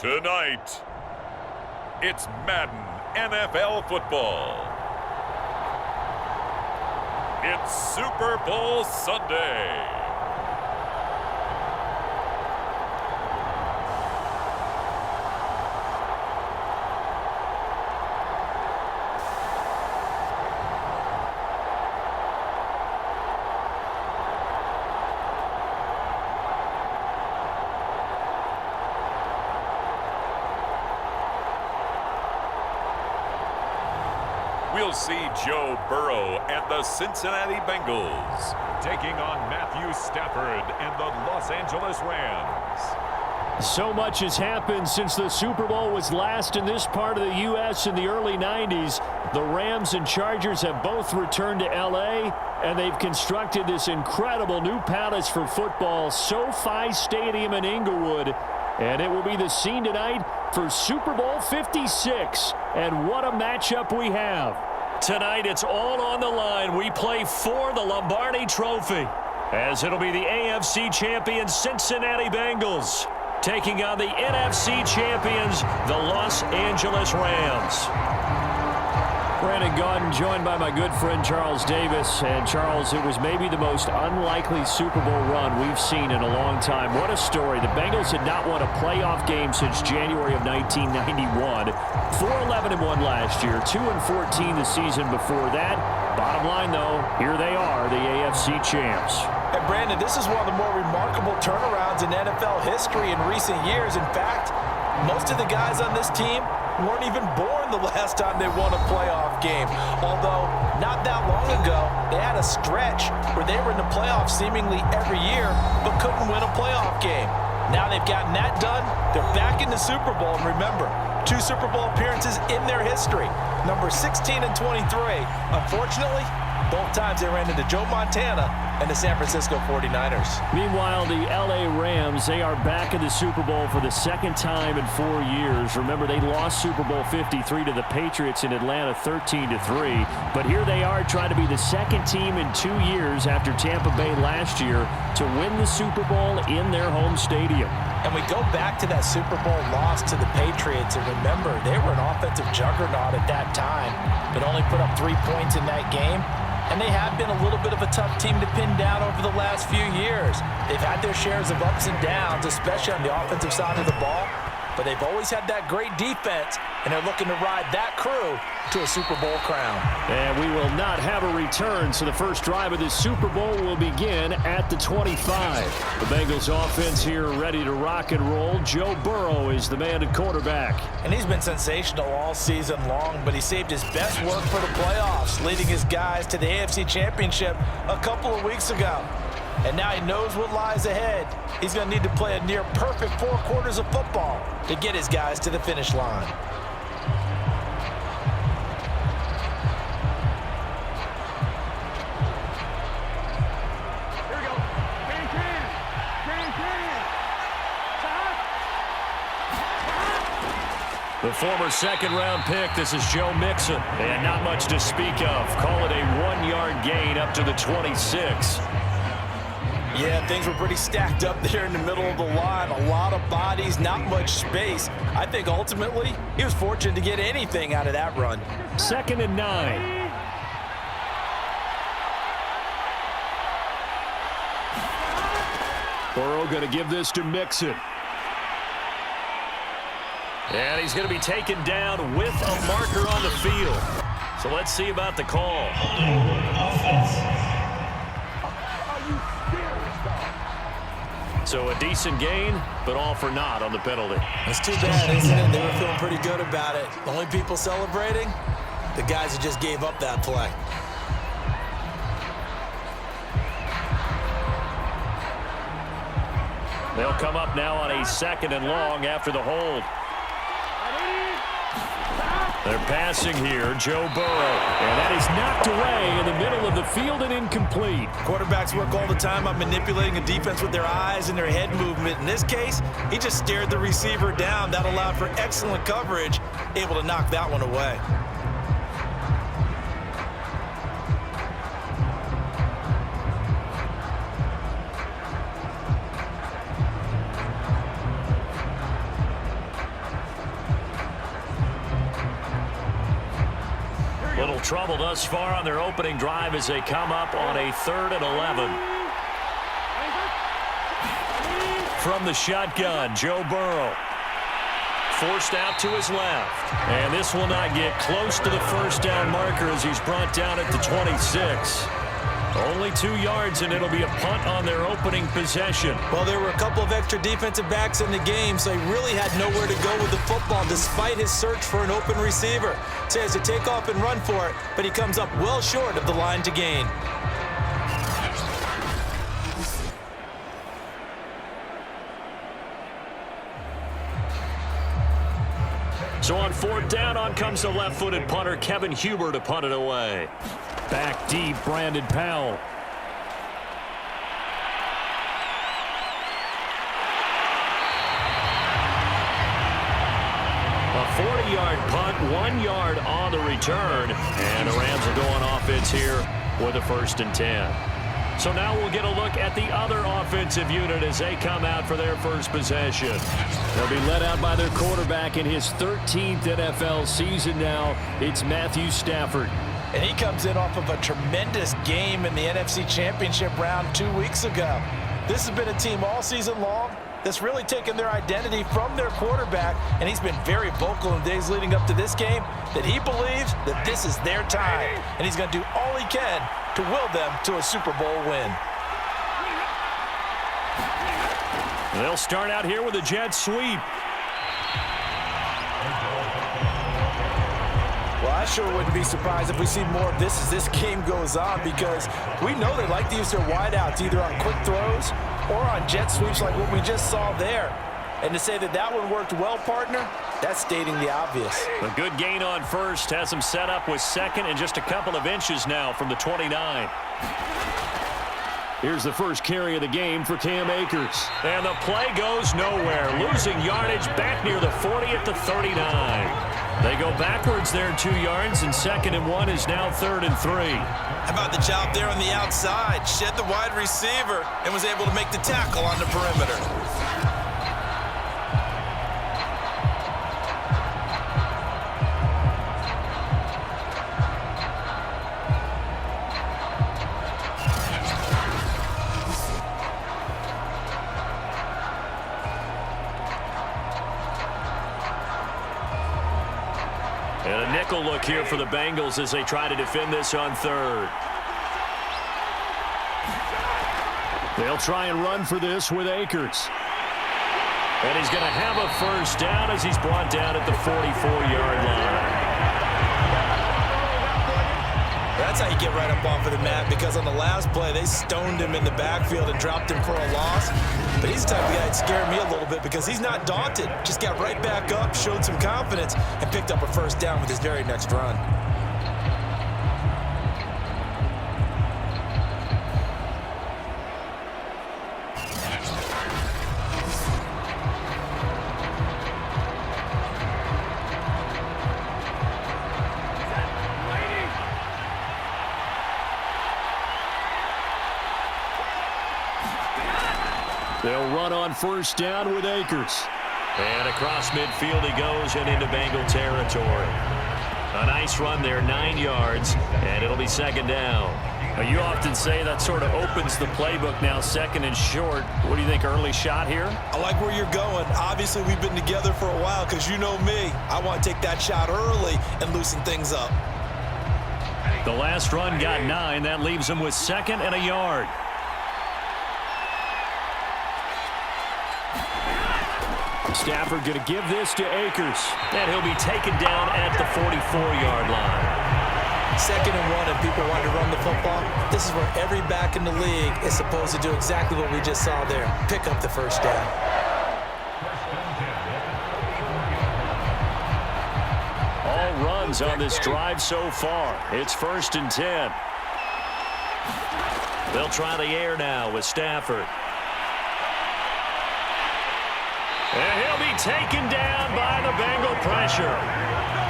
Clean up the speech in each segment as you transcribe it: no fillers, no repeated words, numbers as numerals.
Tonight, it's Madden NFL football. It's Super Bowl Sunday. We'll see Joe Burrow and the Cincinnati Bengals taking on Matthew Stafford and the Los Angeles Rams. So much has happened since the Super Bowl was last in this part of the U.S. in the early 90s. The Rams and Chargers have both returned to L.A., and they've constructed this incredible new palace for football, SoFi Stadium in Inglewood. And it will be the scene tonight for Super Bowl 56. And what a matchup we have. Tonight, it's all on the line. We play for the Lombardi Trophy, as it'll be the AFC champions Cincinnati Bengals taking on the NFC champions, the Los Angeles Rams. Brandon Gaudin joined by my good friend Charles Davis. And Charles, it was maybe the most unlikely Super Bowl run we've seen in a long time. What a story. The Bengals had not won a playoff game since January of 1991. 4-11-1 last year, 2-14 the season before that. Bottom line, though, here they are, the AFC champs. And Brandon, this is one of the more remarkable turnarounds in NFL history in recent years. In fact, most of the guys on this team weren't even born the last time they won a playoff game. Although, not that long ago, they had a stretch where they were in the playoffs seemingly every year, but couldn't win a playoff game. Now they've gotten that done. They're back in the Super Bowl. And remember, 2 Super Bowl appearances in their history. Number 16 and 23. Unfortunately, both times they ran into Joe Montana and the San Francisco 49ers. Meanwhile, the L.A. Rams, they are back in the Super Bowl for the second time in 4 years. Remember, they lost Super Bowl 53 to the Patriots in Atlanta 13-3. But here they are trying to be the second team in 2 years after Tampa Bay last year to win the Super Bowl in their home stadium. And we go back to that Super Bowl loss to the Patriots, and remember, they were an offensive juggernaut at that time, but only put up 3 points in that game. And they have been a little bit of a tough team to pin down over the last few years. They've had their shares of ups and downs, especially on the offensive side of the ball. But they've always had that great defense, and they're looking to ride that crew to a Super Bowl crown. And we will not have a return, so the first drive of this Super Bowl will begin at the 25. The Bengals offense here ready to rock and roll. Joe Burrow is the man at quarterback. And he's been sensational all season long, but he saved his best work for the playoffs, leading his guys to the AFC Championship a couple of weeks ago. And now he knows what lies ahead. He's going to need to play a near-perfect 4 quarters of football to get his guys to the finish line. Here we go. Can. The former second-round pick, this is Joe Mixon. And not much to speak of. Call it a 1-yard gain up to the 26. Yeah, things were pretty stacked up there in the middle of the line. A lot of bodies, not much space. I think ultimately he was fortunate to get anything out of that run. 2nd and 9. Burrow going to give this to Mixon. And he's going to be taken down with a marker on the field. So let's see about the call. So a decent gain, but all for naught on the penalty. That's too bad, isn't it? They were feeling pretty good about it. The only people celebrating, the guys who just gave up that play. They'll come up now on a 2nd and long after the hold. They're passing here, Joe Burrow. And that is knocked away in the middle of the field and incomplete. Quarterbacks work all the time on manipulating a defense with their eyes and their head movement. In this case, he just stared the receiver down. That allowed for excellent coverage, able to knock that one away. Trouble thus far on their opening drive as they come up on a 3rd and 11. From the shotgun, Joe Burrow. Forced out to his left. And this will not get close to the first down marker as he's brought down at the 26. Only 2 yards, and it'll be a punt on their opening possession. Well, there were a couple of extra defensive backs in the game, so he really had nowhere to go with the football despite his search for an open receiver. So he has to take off and run for it, but he comes up well short of the line to gain. So on 4th down, on comes the left-footed punter, Kevin Huber, to punt it away. Back deep, Brandon Powell. A 40-yard punt, 1 yard on the return. And the Rams are going offense here with a 1st and 10. So now we'll get a look at the other offensive unit as they come out for their first possession. They'll be led out by their quarterback in his 13th NFL season now. It's Matthew Stafford. And he comes in off of a tremendous game in the NFC Championship round 2 weeks ago. This has been a team all season long that's really taken their identity from their quarterback, and he's been very vocal in the days leading up to this game that he believes that this is their time, and he's going to do all he can to will them to a Super Bowl win. They'll start out here with a jet sweep. Well, I sure wouldn't be surprised if we see more of this as this game goes on, because we know they like to use their wideouts either on quick throws or on jet sweeps like what we just saw there. And to say that that one worked well, partner, that's stating the obvious. A good gain on first has him set up with 2nd and just a couple of inches now from the 29. Here's the first carry of the game for Cam Akers. And the play goes nowhere, losing yardage back near the 40 at the 39. They go backwards there 2 yards, and 2nd and 1 is now 3rd and 3. How about the job there on the outside? Shed the wide receiver and was able to make the tackle on the perimeter. And a nickel look here for the Bengals as they try to defend this on 3rd. They'll try and run for this with Akers. And he's going to have a first down as he's brought down at the 44-yard line. That's how you get right up off of the mat, because on the last play, they stoned him in the backfield and dropped him for a loss. But he's the type of guy that scared me a little bit because he's not daunted. Just got right back up, showed some confidence, and picked up a first down with his very next run. They'll run on first down with Akers. And across midfield he goes and into Bengal territory. A nice run there, 9 yards, and it'll be 2nd down. Now, you often say that sort of opens the playbook now, 2nd and short. What do you think, early shot here? I like where you're going. Obviously, we've been together for a while because you know me. I want to take that shot early and loosen things up. The last run got 9. That leaves him with 2nd and a yard. Stafford going to give this to Akers. And he'll be taken down at the 44-yard line. 2nd and 1, and people want to run the football. This is where every back in the league is supposed to do exactly what we just saw there. Pick up the first down. All runs on this drive so far. It's 1st and 10. They'll try the air now with Stafford. And he'll be taken down by the Bengal pressure.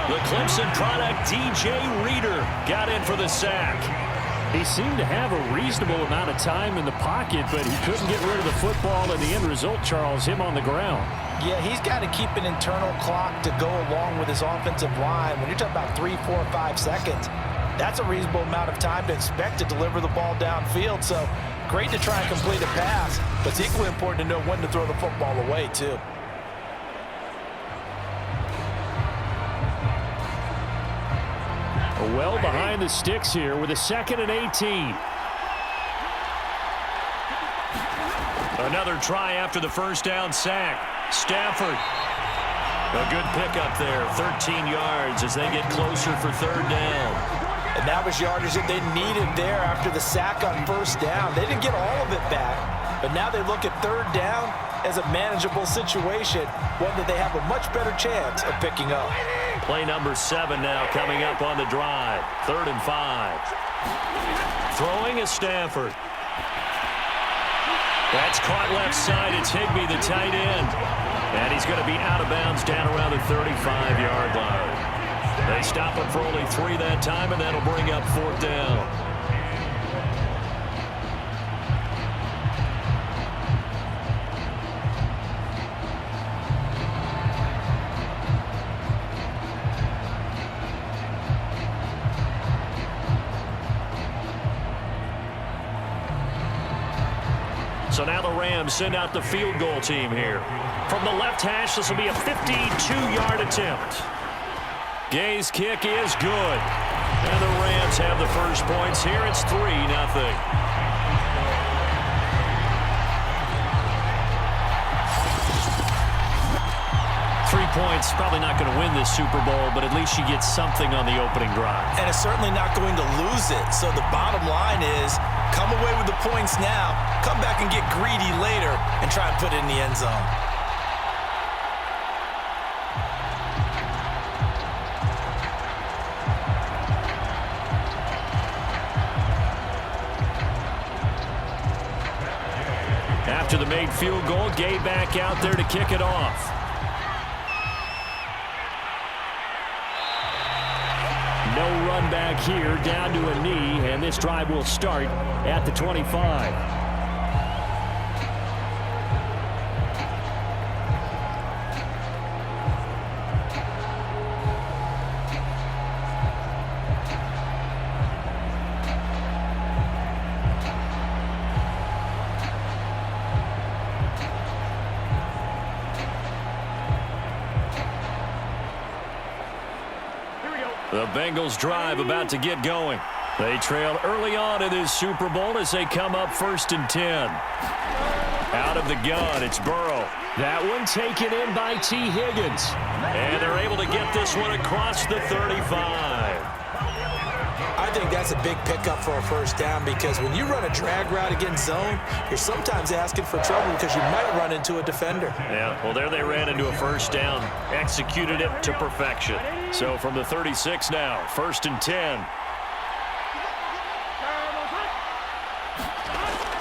The Clemson product, DJ Reader, got in for the sack. He seemed to have a reasonable amount of time in the pocket, but he couldn't get rid of the football, and the end result, Charles, him on the ground. Yeah, he's got to keep an internal clock to go along with his offensive line. When you're talking about 3, 4, 5 seconds, That's a reasonable amount of time to expect to deliver the ball downfield. So great to try and complete a pass, but it's equally important to know when to throw the football away, too. Well behind the sticks here with a 2nd and 18. Another try after the first down sack. Stafford. A good pickup there, 13 yards as they get closer for 3rd down. And that was yardage that they needed there after the sack on 1st down. They didn't get all of it back, but now they look at 3rd down as a manageable situation, one that they have a much better chance of picking up. Play number 7 now coming up on the drive. 3rd and 5. Throwing is Stafford. That's caught left side. It's Higbee, the tight end. And he's going to be out of bounds down around the 35-yard line. They stop him for only 3 that time, and that'll bring up 4th down. So now the Rams send out the field goal team here. From the left hash, this will be a 52-yard attempt. Gay's kick is good. And the Rams have the first points here. It's 3-0. 3 points, probably not going to win this Super Bowl, but at least you get something on the opening drive. And it's certainly not going to lose it. So the bottom line is, come away with the points now, come back and get greedy later, and try and put it in the end zone. After the made field goal, Gay back out there to kick it off. No run back here, down to a knee, and this drive will start at the 25. The Bengals drive about to get going. They trail early on in this Super Bowl as they come up 1st and 10. Out of the gun, it's Burrow. That one taken in by T. Higgins. And they're able to get this one across the 35. I think that's a big pickup for a 1st down because when you run a drag route against zone, you're sometimes asking for trouble because you might run into a defender. Yeah, well, there they ran into a 1st down. Executed it to perfection. So from the 36 now, 1st and 10.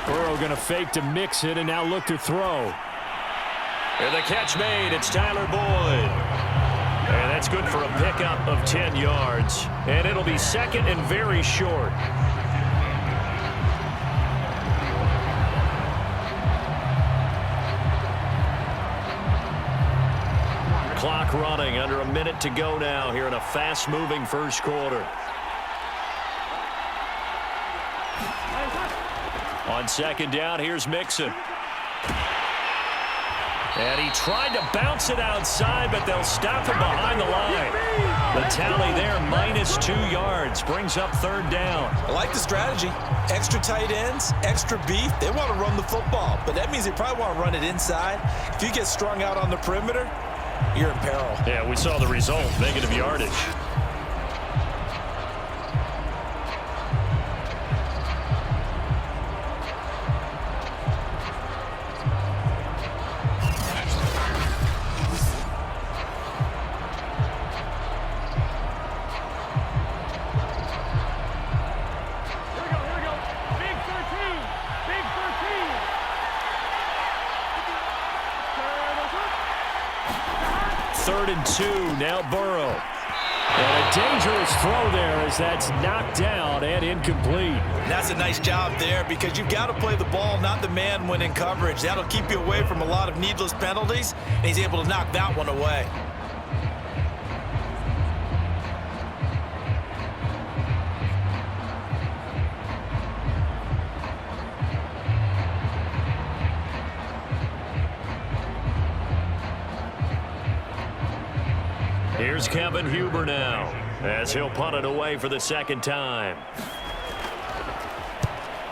Burrow going to fake to mix it and now look to throw. And the catch made. It's Tyler Boyd. And that's good for a pickup of 10 yards. And it'll be 2nd and very short. Clock running, under a minute to go now here in a fast-moving first quarter. On 2nd down, here's Mixon. And he tried to bounce it outside, but they'll stop him behind the line. The tally there, -2 yards, brings up 3rd down. I like the strategy. Extra tight ends, extra beef. They want to run the football, but that means they probably want to run it inside. If you get strung out on the perimeter, you're in peril. Yeah, we saw the result, negative yardage. Third and 2, now Burrow. And a dangerous throw there as that's knocked down and incomplete. That's a nice job there because you've got to play the ball, not the man when in coverage. That'll keep you away from a lot of needless penalties, and he's able to knock that one away. Here's Kevin Huber now as he'll punt it away for the second time.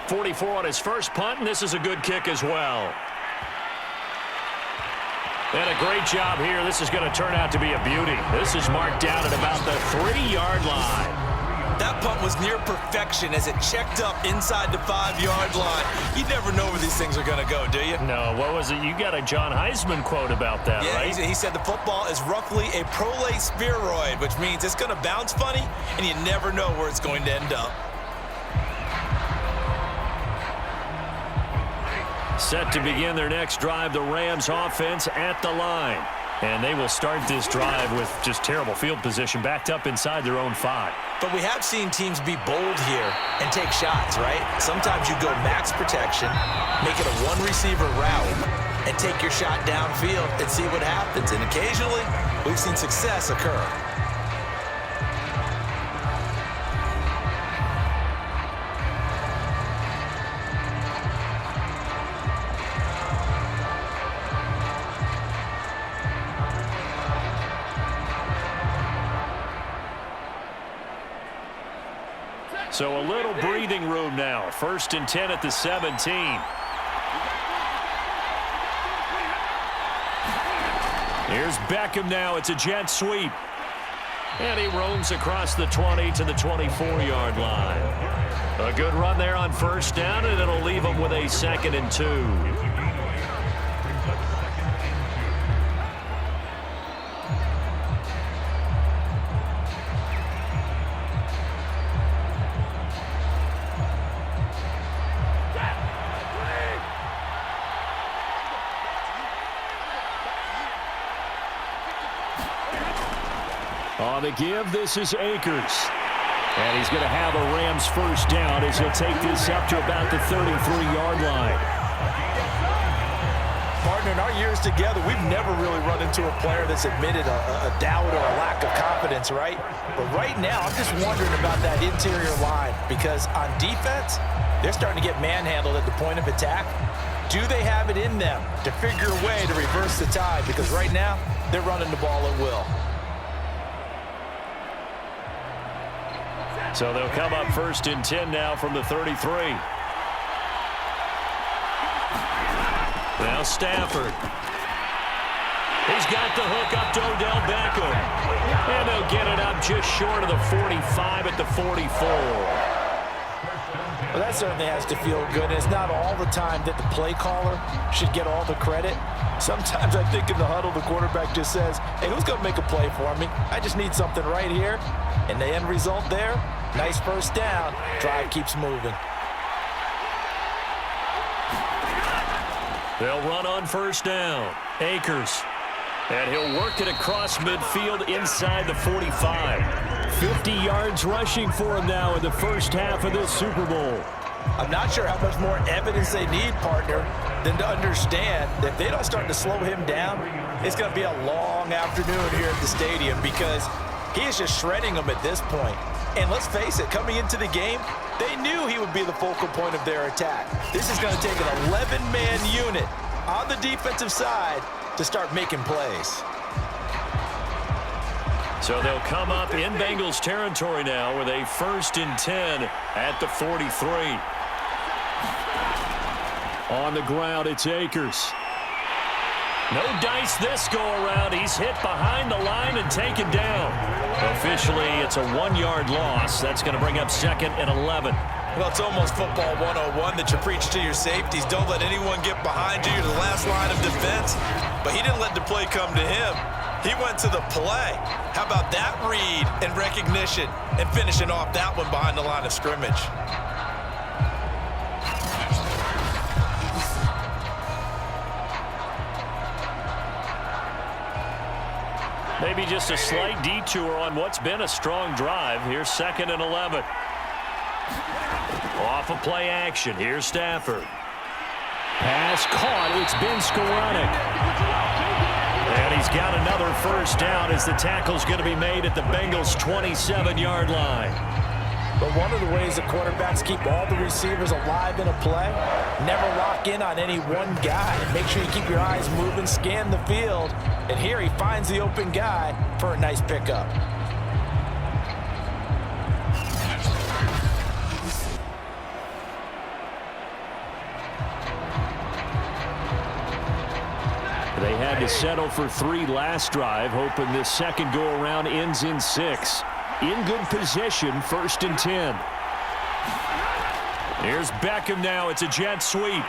44 on his first punt, and this is a good kick as well. And a great job here. This is going to turn out to be a beauty. This is marked down at about the 3-yard line. That punt was near perfection as it checked up inside the 5-yard line. You never know where these things are going to go, do you? No, what was it? You got a John Heisman quote about that, right? Yeah, he said the football is roughly a prolate spheroid, which means it's going to bounce funny, and you never know where it's going to end up. Set to begin their next drive, the Rams offense at the line. And they will start this drive with just terrible field position, backed up inside their own 5. But we have seen teams be bold here and take shots, right? Sometimes you go max protection, make it a one-receiver route, and take your shot downfield and see what happens. And occasionally, we've seen success occur. So a little breathing room now. 1st and 10 at the 17. Here's Beckham now. It's a jet sweep. And he roams across the 20 to the 24-yard line. A good run there on 1st down, and it'll leave him with a 2nd and 2. On the give, this is Akers. And he's going to have a Rams 1st down as he'll take this up to about the 33-yard line. Partner, in our years together, we've never really run into a player that's admitted a doubt or a lack of confidence, right? But right now, I'm just wondering about that interior line because on defense, they're starting to get manhandled at the point of attack. Do they have it in them to figure a way to reverse the tide? Because right now, they're running the ball at will. So they'll come up 1st and 10 now from the 33. Now Stafford. He's got the hook up to Odell Beckham. And they'll get it up just short of the 45 at the 44. Well, that certainly has to feel good. It's not all the time that the play caller should get all the credit. Sometimes I think in the huddle, the quarterback just says, hey, who's going to make a play for me? I just need something right here. And the end result there, nice 1st down. Drive keeps moving. They'll run on 1st down. Akers. And he'll work it across midfield inside the 45. 50 yards rushing for him now in the 1st half of this Super Bowl. I'm not sure how much more evidence they need, partner, than to understand that if they don't start to slow him down, it's going to be a long afternoon here at the stadium because he is just shredding them at this point. And let's face it, coming into the game, they knew he would be the focal point of their attack. This is going to take an 11-man unit on the defensive side to start making plays. So they'll come up in Bengals territory now with a 1st and 10 at the 43. On the ground, it's Akers. No dice this go-around. He's hit behind the line and taken down. Officially, it's a 1-yard loss. That's going to bring up 2nd and 11. Well, it's almost football 101 that you preach to your safeties. Don't let anyone get behind you. You're the last line of defense. But he didn't let the play come to him. He went to the play. How about that read and recognition and finishing off that one behind the line of scrimmage? Maybe just a slight detour on what's been a strong drive. Here's 2nd and 11. Off of play action. Here's Stafford. Pass caught. It's been Skoranek. And he's got another 1st down as the tackle's going to be made at the Bengals' 27-yard line. But one of the ways the quarterbacks keep all the receivers alive in a play, never lock in on any one guy. Make sure you keep your eyes moving, scan the field. And here he finds the open guy for a nice pickup. They had to settle for 3 last drive, hoping this second go-around ends in 6. In good position, 1st and 10. Here's Beckham now. It's a jet sweep.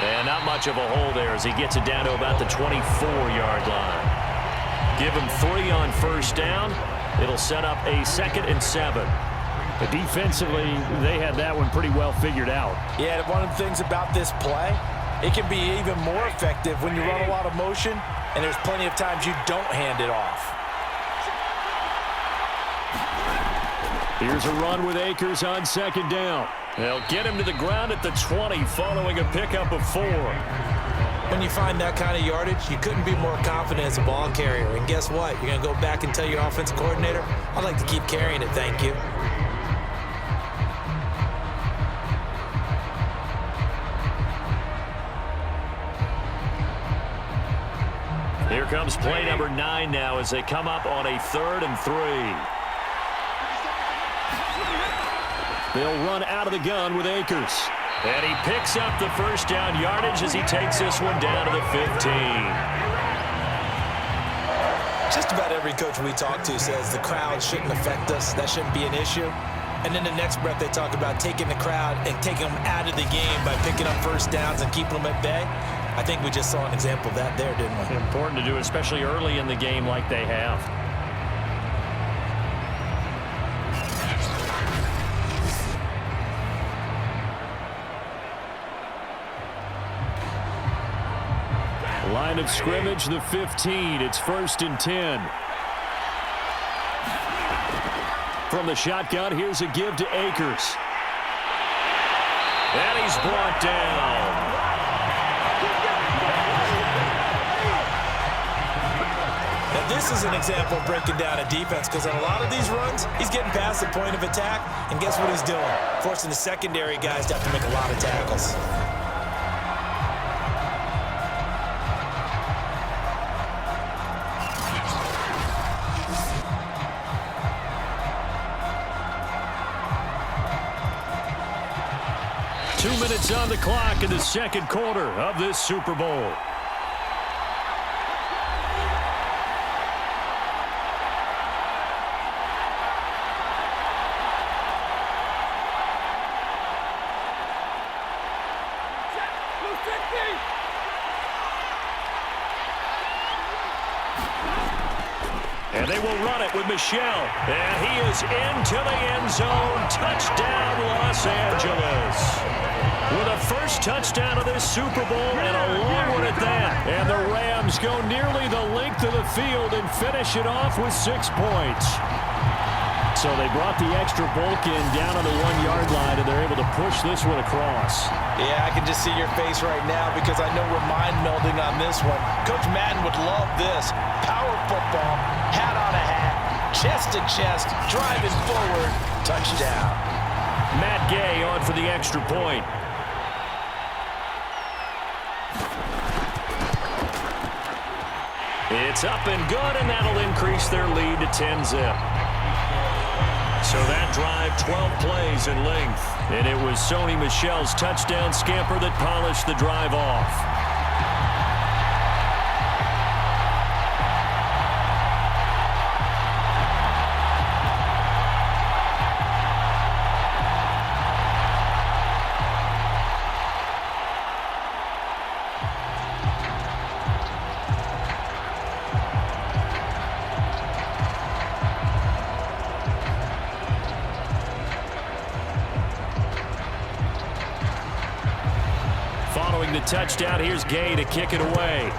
And not much of a hole there as he gets it down to about the 24-yard line. Give him 3 on 1st down. It'll set up a 2nd and 7. But defensively, they had that one pretty well figured out. Yeah, one of the things about this play, it can be even more effective when you run a lot of motion, and there's plenty of times you don't hand it off. Here's a run with Akers on 2nd down. They'll get him to the ground at the 20 following a pickup of 4. When you find that kind of yardage, you couldn't be more confident as a ball carrier. And guess what? You're going to go back and tell your offensive coordinator, I'd like to keep carrying it, thank you. Here comes play number 9 now as they come up on a 3rd and 3. They'll run out of the gun with Akers. And he picks up the 1st down yardage as he takes this one down to the 15. Just about every coach we talk to says the crowd shouldn't affect us. That shouldn't be an issue. And then the next breath they talk about taking the crowd and taking them out of the game by picking up 1st downs and keeping them at bay. I think we just saw an example of that there, didn't we? Important to do, especially early in the game like they have. Line of scrimmage, the 15. It's 1st and 10. From the shotgun, here's a give to Akers. And he's brought down. Now, this is an example of breaking down a defense because on a lot of these runs, he's getting past the point of attack, and guess what he's doing? Forcing the secondary guys to have to make a lot of tackles. Minutes on the clock in the 2nd quarter of this Super Bowl. And they will run it with Michel. And he is into the end zone. Touchdown, Los Angeles. With a 1st touchdown of this Super Bowl and a long one at that. And the Rams go nearly the length of the field and finish it off with 6 points. So they brought the extra bulk in down on the 1-yard line, and they're able to push this one across. Yeah, I can just see your face right now because I know we're mind melding on this one. Coach Madden would love this. Power football, hat on a hat, chest to chest, driving forward, touchdown. Matt Gay on for the extra point. It's up and good, and that'll increase their lead to 10-zip. So that drive, 12 plays in length. And it was Sony Michel's touchdown scamper that polished the drive off. The touchdown. Here's Gay to kick it away.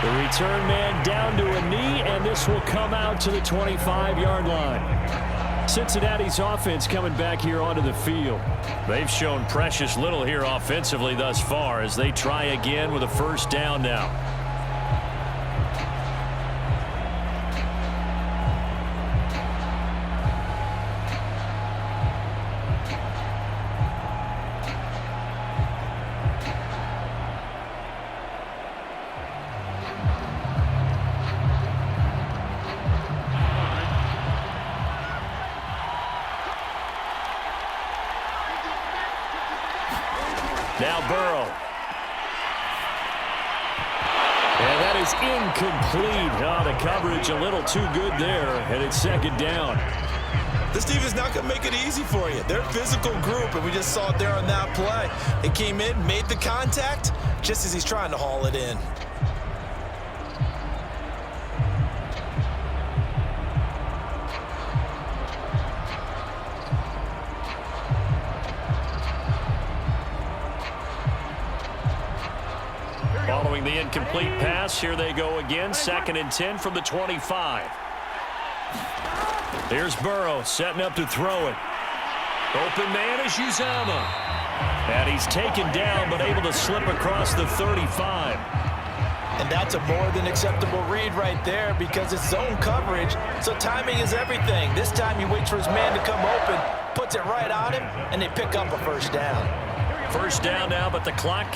The return man down to a knee, and this will come out to the 25-yard line. Cincinnati's offense coming back here onto the field. They've shown precious little here offensively thus far as they try again with a 1st down now. Now Burrow. And that is incomplete. Oh, the coverage a little too good there, and it's second down. This defense is not going to make it easy for you. They're a physical group, and we just saw it there on that play. It came in, made the contact, just as he's trying to haul it in. Following the incomplete pass, here they go again. 2nd and 10 from the 25. Here's Burrow setting up to throw it. Open man is Uzama. And he's taken down but able to slip across the 35. And that's a more than acceptable read right there because it's zone coverage, so timing is everything. This time he waits for his man to come open, puts it right on him, and they pick up a first down. First down now, but the clock